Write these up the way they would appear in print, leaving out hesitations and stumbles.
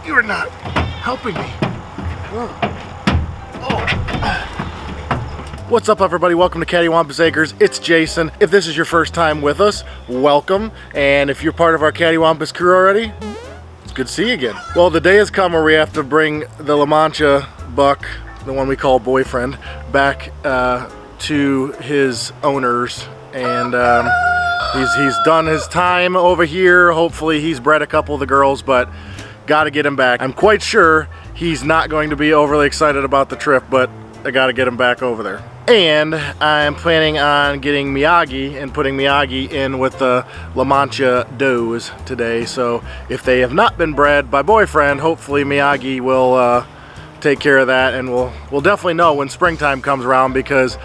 You are not helping me. What's up, everybody? Welcome to Cattywampus Acres. It's Jason. If this is your first time with us, welcome. And if you're part of our Cattywampus crew already, it's good to see you again. Well, the day has come where we have to bring the La Mancha buck, the one we call Boyfriend, back to his owners. And he's done his time over here. Hopefully he's bred a couple of the girls, but got to get him back. I'm quite sure he's not going to be overly excited about the trip, but I got to get him back over there. And I'm planning on getting Miyagi and putting Miyagi in with the La Mancha does today. So if they have not been bred by Boyfriend, hopefully Miyagi will take care of that, and we'll definitely know when springtime comes around, because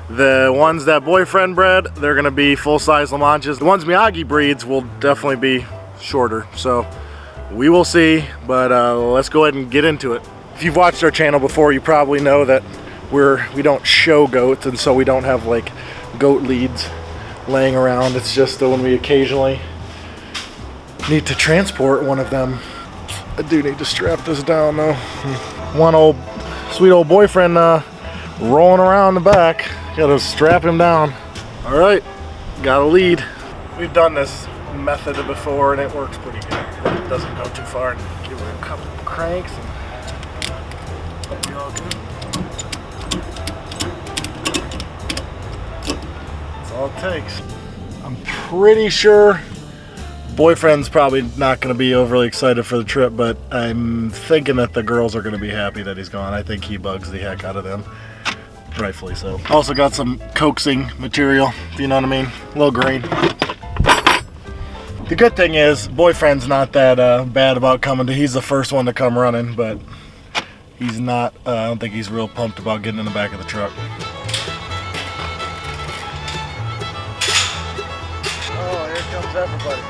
the ones that Boyfriend bred, they're gonna be full-size La Manchas. The ones Miyagi breeds will definitely be shorter. So we will see, but let's go ahead and get into it. If you've watched our channel before, you probably know that we don't show goats, and so we don't have like goat leads laying around. It's just that when we occasionally need to transport one of them. I do need to strap this down though. One old sweet old Boyfriend rolling around the back. Gotta strap him down. All right, got a lead. We've done this method before and it works pretty good. It doesn't go too far. Give it a couple of cranks and that'll be all good. That's all it takes. I'm pretty sure Boyfriend's probably not going to be overly excited for the trip, but I'm thinking that the girls are going to be happy that he's gone. I think he bugs the heck out of them. Rightfully so. Also got some coaxing material, if you know what I mean. A little green. The good thing is, Boyfriend's not that bad about coming to. He's the first one to come running, but he's not, I don't think he's real pumped about getting in the back of the truck. Oh, here comes everybody.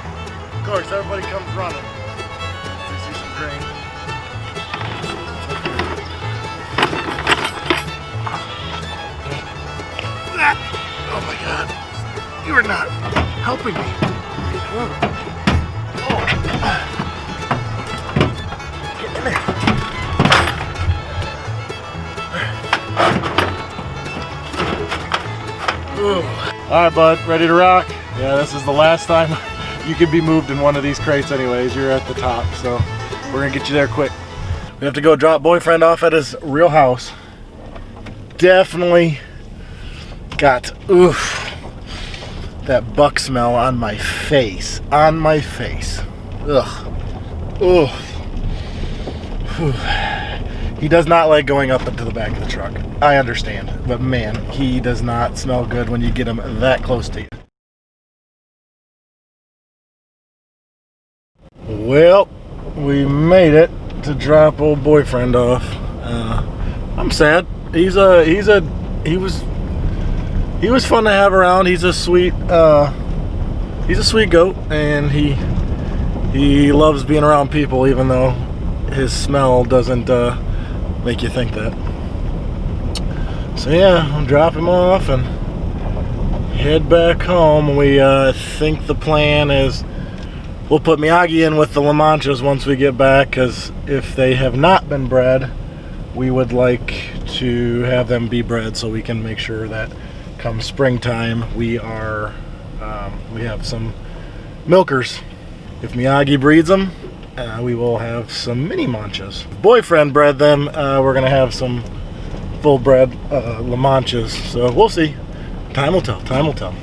Of course, everybody comes running. They see some grain. Oh my God! You are not helping me. Get in there. All right, bud. Ready to rock? Yeah, this is the last time you could be moved in one of these crates anyways. You're at the top, so we're gonna get you there quick. We have to go drop Boyfriend off at his real house. Definitely got, oof, that buck smell on my face. On my face. Ugh. Ugh. He does not like going up into the back of the truck. I understand, but man, he does not smell good when you get him that close to you. Well, we made it to drop old Boyfriend off. I'm sad. He was fun to have around. He's a sweet goat, and he loves being around people, even though his smell doesn't make you think that. So yeah, I'll drop him off and head back home. We think the plan is we'll put Miyagi in with the La Manchas once we get back, because if they have not been bred, we would like to have them be bred so we can make sure that come springtime we have some milkers. If Miyagi breeds them, we will have some mini Manchas. Boyfriend bred them, we're gonna have some full bred La Manchas, so we'll see. Time will tell, time will tell.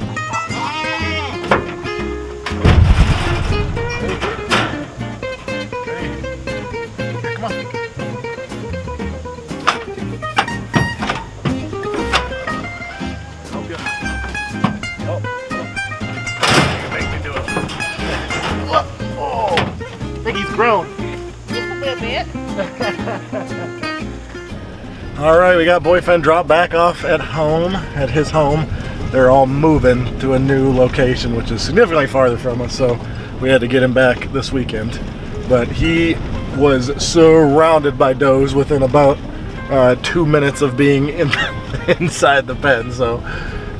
Grown. All right, we got Boyfriend dropped back off at home, at his home. They're all moving to a new location, which is significantly farther from us, so we had to get him back this weekend. But he was surrounded by does within about 2 minutes of being inside the pen, so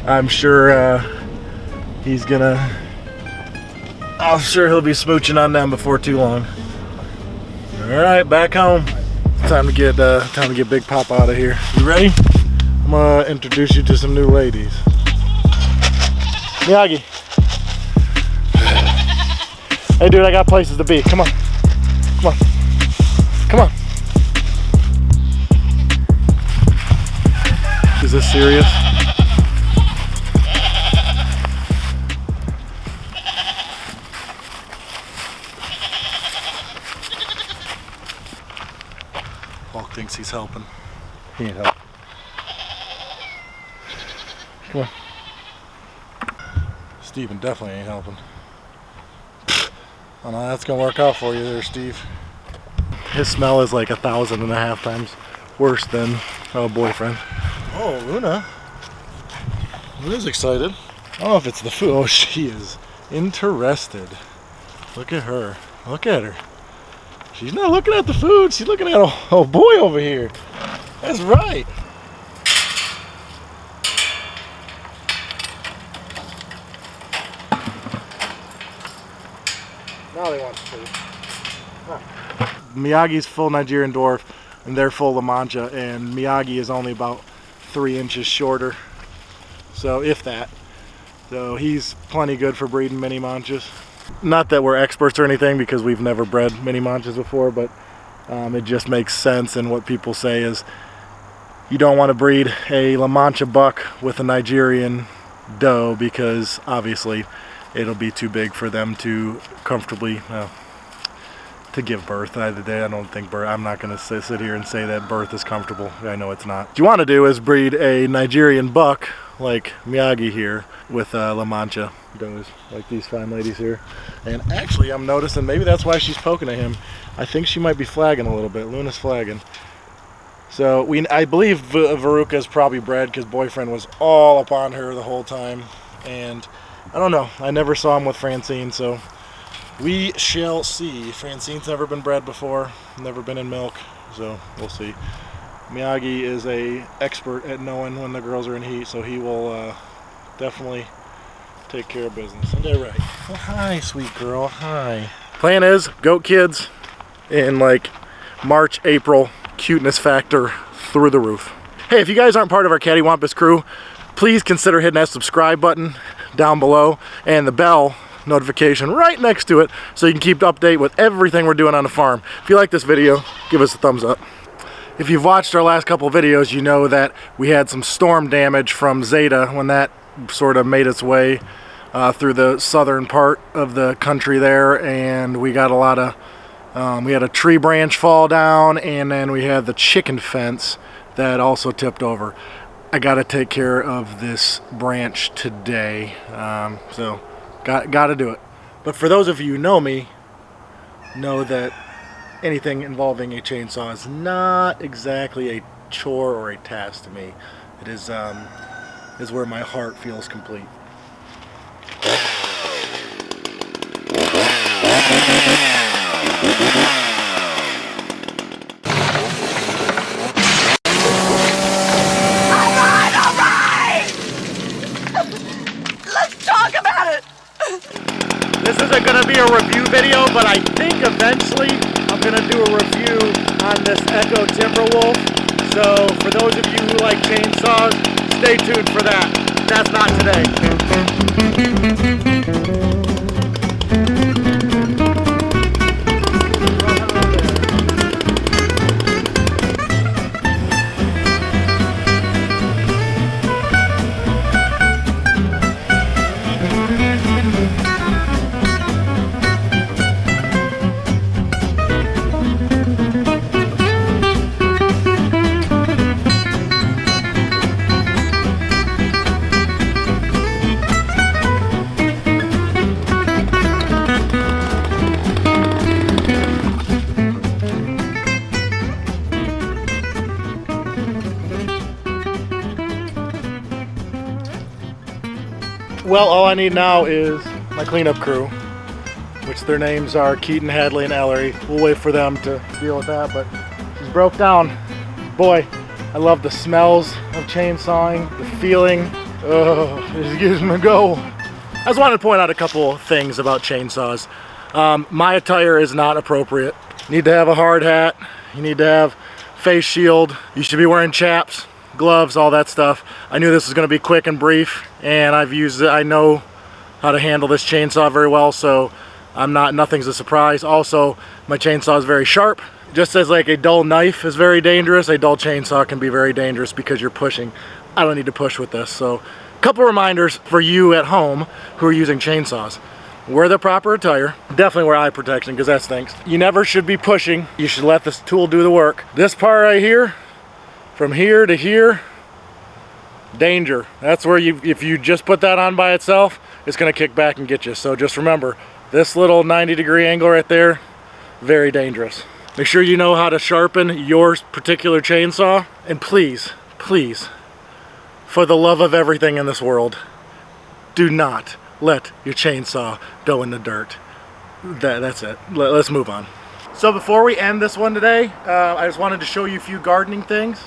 I'm sure he's gonna, I'm sure he'll be smooching on them before too long. All All right, back home. Time to get Big Pop out of here. You ready? I'm gonna introduce you to some new ladies. Miyagi. Hey dude, I got places to be. Come on. Come on. Come on. Is this serious? Hulk thinks he's helping. He ain't helping. Come on. Steven definitely ain't helping. Oh no, that's gonna work out for you there, Steve. His smell is like 1,500 times worse than a boyfriend. Oh, Luna. Luna's excited. I don't know if it's the food. Oh, she is interested. Look at her. Look at her. She's not looking at the food. She's looking at a boy over here. That's right. Now they want food. Huh. Miyagi's full Nigerian dwarf, and they're full La Mancha, and Miyagi is only about 3 inches shorter. So, if that. So, he's plenty good for breeding mini manchas. Not that we're experts or anything, because we've never bred mini manchas before, but it just makes sense. And what people say is you don't want to breed a La Mancha buck with a Nigerian doe, because obviously it'll be too big for them to comfortably to give birth. I don't think birth. I'm not going to sit here and say that birth is comfortable. I know it's not. What you want to do is breed a Nigerian buck like Miyagi here with La Mancha does, like these fine ladies here. And actually, I'm noticing maybe that's why she's poking at him. I think she might be flagging a little bit. Luna's flagging. So I believe Veruca is probably bred, because boyfriend was all up on her the whole time. And I don't know. I never saw him with Francine, so we shall see. Francine's never been bred before, never been in milk, so we'll see. Miyagi is a expert at knowing when the girls are in heat, so he will definitely take care of business. Isn't that right? Well, hi, sweet girl. Hi. Plan is goat kids in like March, April. Cuteness factor through the roof. Hey, if you guys aren't part of our Cattywampus crew, please consider hitting that subscribe button down below and the bell notification right next to it, so you can keep up to date with everything we're doing on the farm. If you like this video, give us a thumbs up. If you've watched our last couple of videos, you know that we had some storm damage from Zeta when that sort of made its way through the southern part of the country there, and we got a lot of we had a tree branch fall down, and then we had the chicken fence that also tipped over. I got to take care of this branch today, so got to do it. But for those of you who know me, know that anything involving a chainsaw is not exactly a chore or a task to me. It is where my heart feels complete. This isn't going to be a review video, but I think eventually I'm going to do a review on this Echo Timberwolf. So for those of you who like chainsaws, stay tuned for that. That's not today. Well, all I need now is my cleanup crew, which their names are Keaton, Hadley, and Ellery. We'll wait for them to deal with that, but she's broke down. Boy, I love the smells of chainsawing, the feeling. Oh, it just gives me a go. I just wanted to point out a couple things about chainsaws. My attire is not appropriate You need to have a hard hat. You need to have face shield. You should be wearing chaps, gloves, all that stuff. I knew this was going to be quick and brief, and I've used it. I know how to handle this chainsaw very well, so nothing's a surprise. Also, my chainsaw is very sharp. Just as like a dull knife is very dangerous, a dull chainsaw can be very dangerous because you're pushing. I don't need to push with this. So a couple reminders for you at home who are using chainsaws. Wear the proper attire. Definitely wear eye protection because that stinks. You never should be pushing. You should let this tool do the work. This part right here, from here to here, danger. That's where if you just put that on by itself, it's gonna kick back and get you. So just remember, this little 90-degree angle right there, very dangerous. Make sure you know how to sharpen your particular chainsaw. And please, please, for the love of everything in this world, do not let your chainsaw go in the dirt. That's it. Let's move on. So before we end this one today, I just wanted to show you a few gardening things.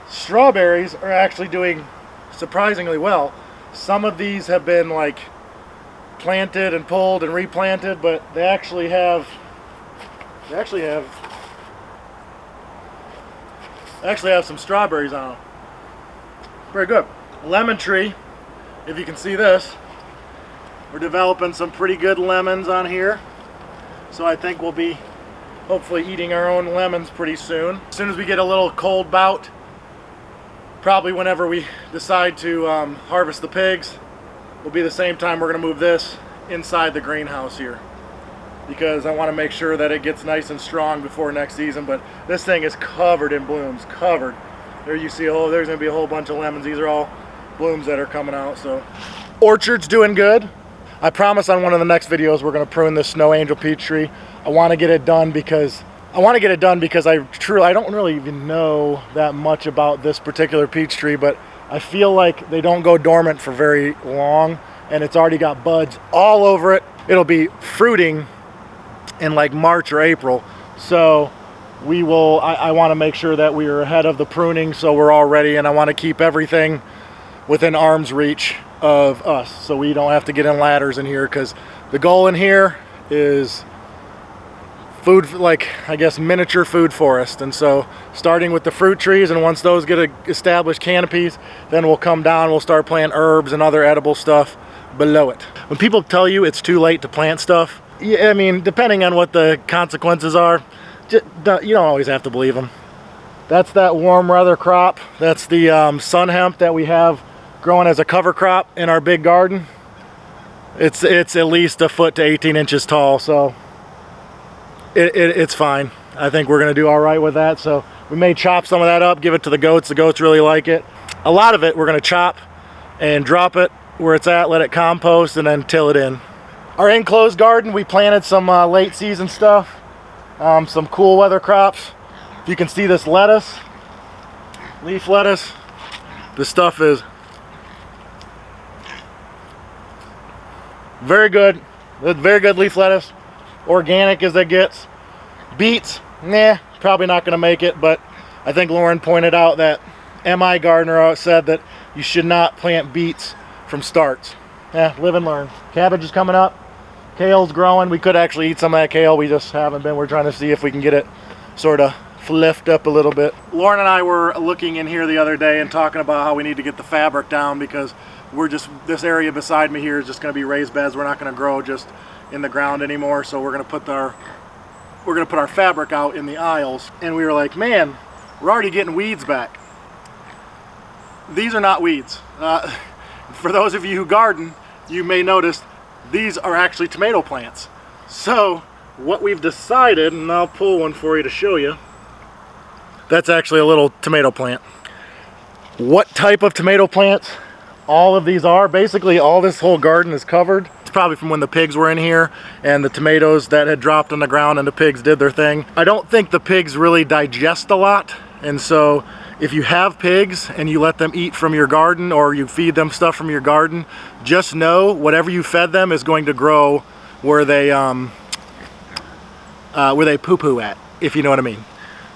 Strawberries are actually doing surprisingly well. Some of these have been like planted and pulled and replanted, but they actually have some strawberries on them. Very good. Lemon tree, if you can see this, we're developing some pretty good lemons on here. So I think we'll be hopefully eating our own lemons pretty soon. As soon as we get a little cold bout, probably whenever we decide to harvest the pigs, will be the same time we're going to move this inside the greenhouse here, because I want to make sure that it gets nice and strong before next season. But this thing is covered in blooms, covered. There you see, there's going to be a whole bunch of lemons. These are all blooms that are coming out. So orchard's doing good. I promise on one of the next videos we're going to prune this snow angel peach tree. I want to get it done because I don't really even know that much about this particular peach tree, but I feel like they don't go dormant for very long, and it's already got buds all over it. It'll be fruiting in like March or April. So I want to make sure that we are ahead of the pruning so we're all ready, and I want to keep everything within arm's reach of us so we don't have to get in ladders in here, because the goal in here is food, like I guess miniature food forest. And so starting with the fruit trees, and once those get established canopies, then we'll come down, we'll start planting herbs and other edible stuff below it. When people tell you it's too late to plant stuff, yeah, I mean, depending on what the consequences are, you don't always have to believe them. That's that warm weather crop. That's the sun hemp that we have growing as a cover crop in our big garden. It's at least a foot to 18 inches tall, so it's fine. I think we're gonna do all right with that. So we may chop some of that up, give it to the goats. The goats really like it. A lot of it we're gonna chop and drop it where it's at, let it compost, and then till it in. Our enclosed garden, we planted some late season stuff, some cool weather crops. If you can see this lettuce, leaf lettuce, this stuff is very good leaf lettuce, organic as it gets. Beets, nah, probably not going to make it, but I think Lauren pointed out that MI Gardener said that you should not plant beets from starts. Yeah, live and learn. Cabbage is coming up, kale's growing. We could actually eat some of that kale, we just haven't been. We're trying to see if we can get it sort of flipped up a little bit. Lauren and I were looking in here the other day and talking about how we need to get the fabric down, because this area beside me here is just going to be raised beds. We're not going to grow just in the ground anymore, so we're going to put our fabric out in the aisles. And we were like, man, we're already getting weeds back. These are not weeds. For those of you who garden, you may notice these are actually tomato plants. So what we've decided, and I'll pull one for you to show you, that's actually a little tomato plant. What type of tomato plants all of these are? Basically all this whole garden is covered. It's probably from when the pigs were in here and the tomatoes that had dropped on the ground and the pigs did their thing. I don't think the pigs really digest a lot, and so if you have pigs and you let them eat from your garden, or you feed them stuff from your garden, just know whatever you fed them is going to grow where they poo-poo at, if you know what I mean.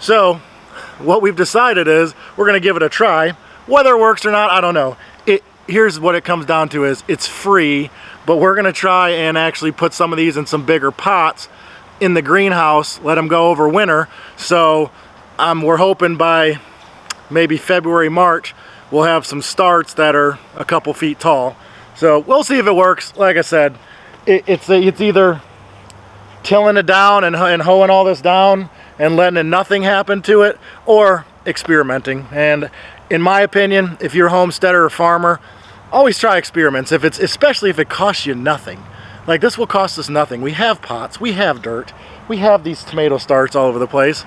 So what we've decided is we're going to give it a try. Whether it works or not, I don't know. Here's what it comes down to is it's free, but we're going to try and actually put some of these in some bigger pots in the greenhouse, let them go over winter. So we're hoping by maybe February, March, we'll have some starts that are a couple feet tall. So we'll see if it works. Like I said, it's either tilling it down and hoeing all this down and letting nothing happen to it, or experimenting. And in my opinion, if you're a homesteader or farmer, always try experiments, especially if it costs you nothing. Like this will cost us nothing. We have pots, we have dirt, we have these tomato starts all over the place.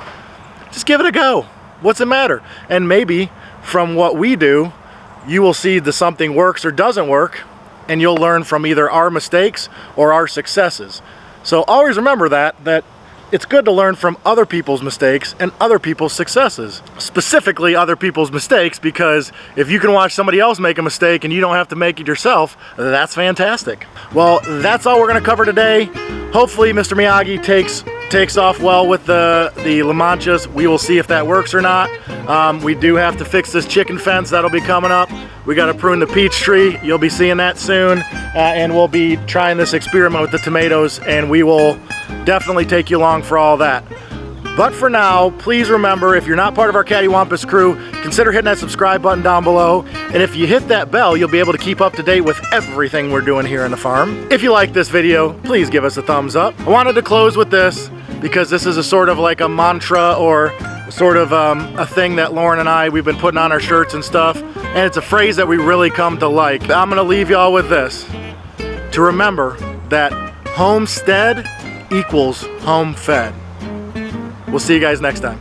Just give it a go. What's the matter? And maybe from what we do, you will see that something works or doesn't work, and you'll learn from either our mistakes or our successes. So always remember that it's good to learn from other people's mistakes and other people's successes. Specifically other people's mistakes, because if you can watch somebody else make a mistake and you don't have to make it yourself, that's fantastic. Well, that's all we're gonna cover today. Hopefully Mr. Miyagi takes off well with the La Manchas. We will see if that works or not. We do have to fix this chicken fence. That'll be coming up. We got to prune the peach tree. You'll be seeing that soon. And we'll be trying this experiment with the tomatoes, and we will definitely take you along for all that. But for now, please remember, if you're not part of our Cattywampus crew, consider hitting that subscribe button down below. And if you hit that bell, you'll be able to keep up to date with everything we're doing here on the farm. If you like this video, please give us a thumbs up. I wanted to close with this because this is a sort of like a mantra, or sort of a thing that Lauren and we've been putting on our shirts and stuff. And it's a phrase that we really come to like. I'm gonna leave y'all with this, to remember that homestead equals home fed. We'll see you guys next time.